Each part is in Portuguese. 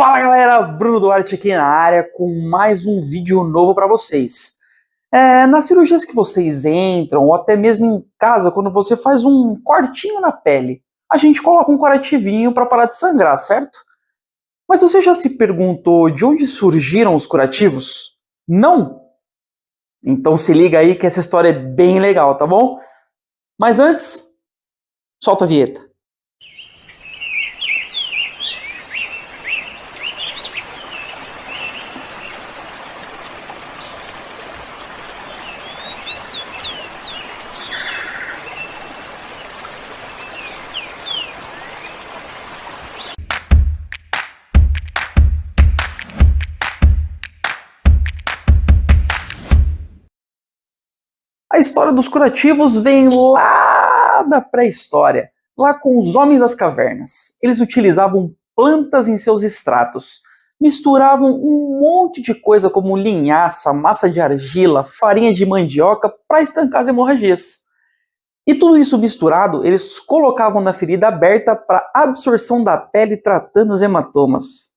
Fala galera, Bruno Duarte aqui na área com mais um vídeo novo para vocês. Nas cirurgias que vocês entram, ou até mesmo em casa, quando você faz um cortinho na pele, a gente coloca um curativinho para parar de sangrar, certo? Mas você já se perguntou de onde surgiram os curativos? Não? Então se liga aí que essa história é bem legal, tá bom? Mas antes, solta a vinheta. A história dos curativos vem lá da pré-história, lá com os homens das cavernas. Eles utilizavam plantas em seus extratos, misturavam um monte de coisa como linhaça, massa de argila, farinha de mandioca para estancar as hemorragias. E tudo isso misturado, eles colocavam na ferida aberta para absorção da pele tratando os hematomas.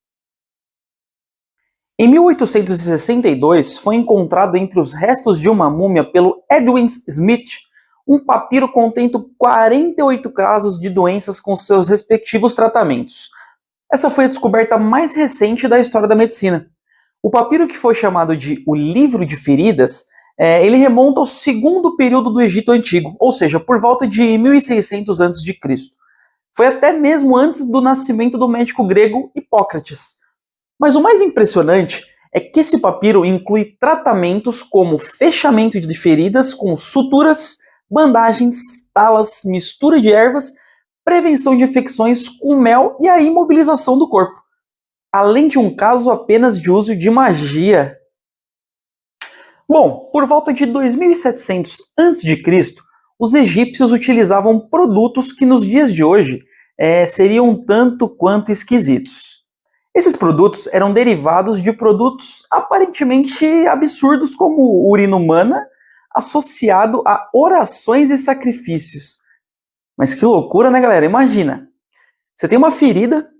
Em 1862, foi encontrado entre os restos de uma múmia pelo Edwin Smith um papiro contendo 48 casos de doenças com seus respectivos tratamentos. Essa foi a descoberta mais recente da história da medicina. O papiro, que foi chamado de o Livro de Feridas, ele remonta ao segundo período do Egito Antigo, ou seja, por volta de 1600 a.C. Foi até mesmo antes do nascimento do médico grego Hipócrates. Mas o mais impressionante é que esse papiro inclui tratamentos como fechamento de feridas com suturas, bandagens, talas, mistura de ervas, prevenção de infecções com mel e a imobilização do corpo, além de um caso apenas de uso de magia. Bom, por volta de 2700 a.C., os egípcios utilizavam produtos que nos dias de hoje seriam um tanto quanto esquisitos. Esses produtos eram derivados de produtos aparentemente absurdos como urina humana associado a orações e sacrifícios. Mas que loucura, né, galera? Imagina, você tem uma ferida,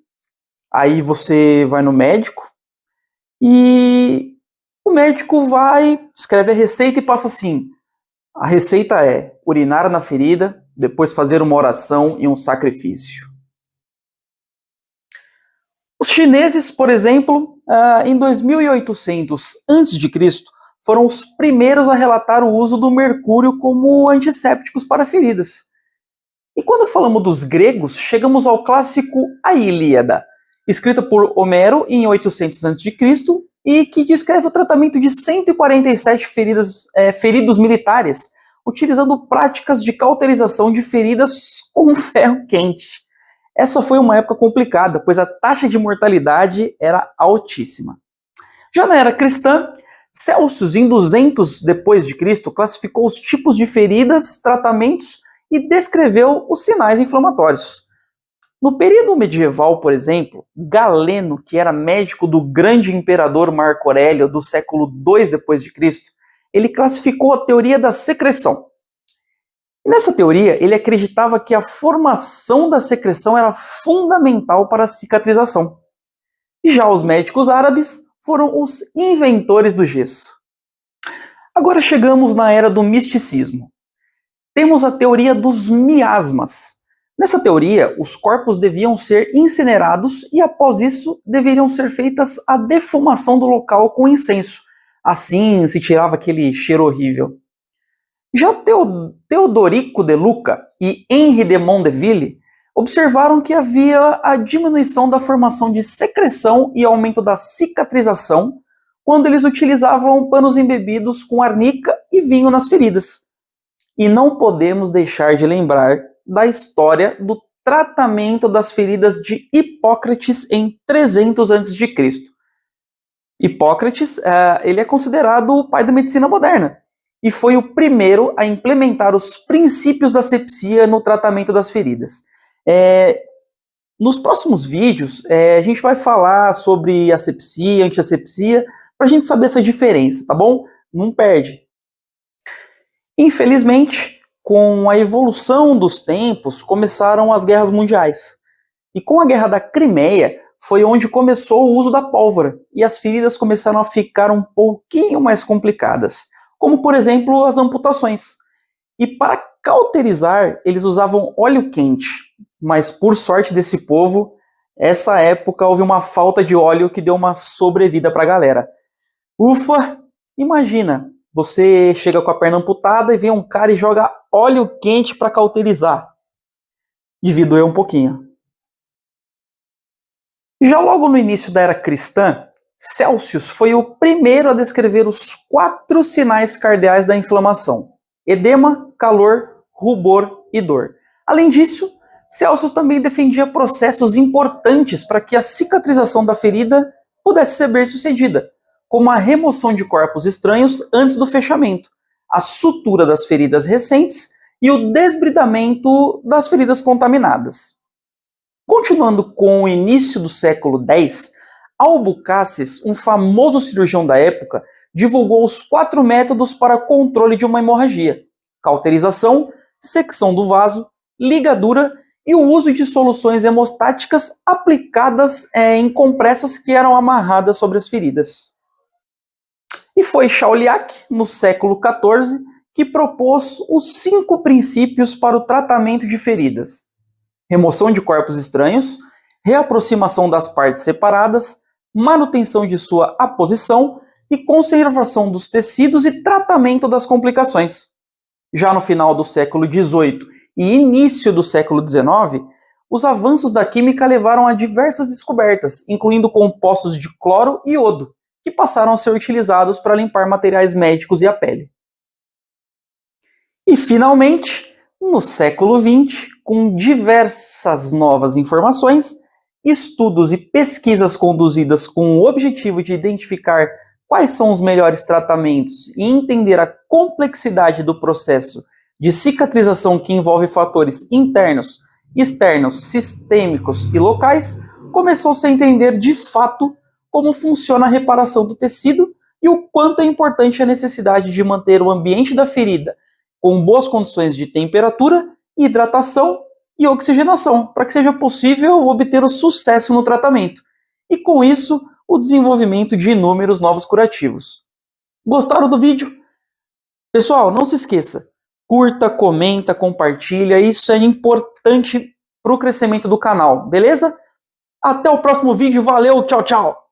aí você vai no médico e o médico vai, escreve a receita e passa assim. A receita é urinar na ferida, depois fazer uma oração e um sacrifício. Os chineses, por exemplo, em 2800 a.C., foram os primeiros a relatar o uso do mercúrio como antissépticos para feridas. E quando falamos dos gregos, chegamos ao clássico A Ilíada, escrita por Homero em 800 a.C., e que descreve o tratamento de 147 feridos militares, utilizando práticas de cauterização de feridas com ferro quente. Essa foi uma época complicada, pois a taxa de mortalidade era altíssima. Já na era cristã, Celsius, em 200 depois de Cristo, classificou os tipos de feridas, tratamentos e descreveu os sinais inflamatórios. No período medieval, por exemplo, Galeno, que era médico do grande imperador Marco Aurélio do século II depois de Cristo, ele classificou a teoria da secreção. E nessa teoria, ele acreditava que a formação da secreção era fundamental para a cicatrização. Já os médicos árabes foram os inventores do gesso. Agora chegamos na era do misticismo. Temos a teoria dos miasmas. Nessa teoria, os corpos deviam ser incinerados e após isso deveriam ser feitas a defumação do local com incenso. Assim se tirava aquele cheiro horrível. Já Teodorico de Luca e Henri de Mondeville observaram que havia a diminuição da formação de secreção e aumento da cicatrização quando eles utilizavam panos embebidos com arnica e vinho nas feridas. E não podemos deixar de lembrar da história do tratamento das feridas de Hipócrates em 300 a.C. Hipócrates ele é considerado o pai da medicina moderna e foi o primeiro a implementar os princípios da asepsia no tratamento das feridas. Nos próximos vídeos, a gente vai falar sobre asepsia, antiasepsia, para a gente saber essa diferença, tá bom? Não perde. Infelizmente, com a evolução dos tempos, começaram as guerras mundiais. E com a Guerra da Crimeia, foi onde começou o uso da pólvora e as feridas começaram a ficar um pouquinho mais complicadas, como por exemplo as amputações. E para cauterizar, eles usavam óleo quente, mas por sorte desse povo, essa época houve uma falta de óleo que deu uma sobrevida para a galera. Ufa! Imagina, você chega com a perna amputada e vem um cara e joga óleo quente para cauterizar. Devia doer um pouquinho. Já logo no início da era cristã, Celsius foi o primeiro a descrever os 4 sinais cardeais da inflamação: edema, calor, rubor e dor. Além disso, Celsius também defendia processos importantes para que a cicatrização da ferida pudesse ser bem-sucedida, como a remoção de corpos estranhos antes do fechamento, a sutura das feridas recentes e o desbridamento das feridas contaminadas. Continuando com o início do século X, Albucaces, um famoso cirurgião da época, divulgou os 4 métodos para controle de uma hemorragia: cauterização, secção do vaso, ligadura e o uso de soluções hemostáticas aplicadas em compressas que eram amarradas sobre as feridas. E foi Chauliac, no século XIV, que propôs os 5 princípios para o tratamento de feridas: remoção de corpos estranhos, reaproximação das partes separadas, manutenção de sua aposição e conservação dos tecidos e tratamento das complicações. Já no final do século XVIII e início do século XIX, os avanços da química levaram a diversas descobertas, incluindo compostos de cloro e iodo, que passaram a ser utilizados para limpar materiais médicos e a pele. E, finalmente, no século XX, com diversas novas informações, estudos e pesquisas conduzidas com o objetivo de identificar quais são os melhores tratamentos e entender a complexidade do processo de cicatrização que envolve fatores internos, externos, sistêmicos e locais, começou-se a entender de fato como funciona a reparação do tecido e o quanto é importante a necessidade de manter o ambiente da ferida com boas condições de temperatura, hidratação e oxigenação, para que seja possível obter o sucesso no tratamento, e com isso, o desenvolvimento de inúmeros novos curativos. Gostaram do vídeo? Pessoal, não se esqueça, curta, comenta, compartilha, isso é importante para o crescimento do canal, beleza? Até o próximo vídeo, valeu, tchau, tchau!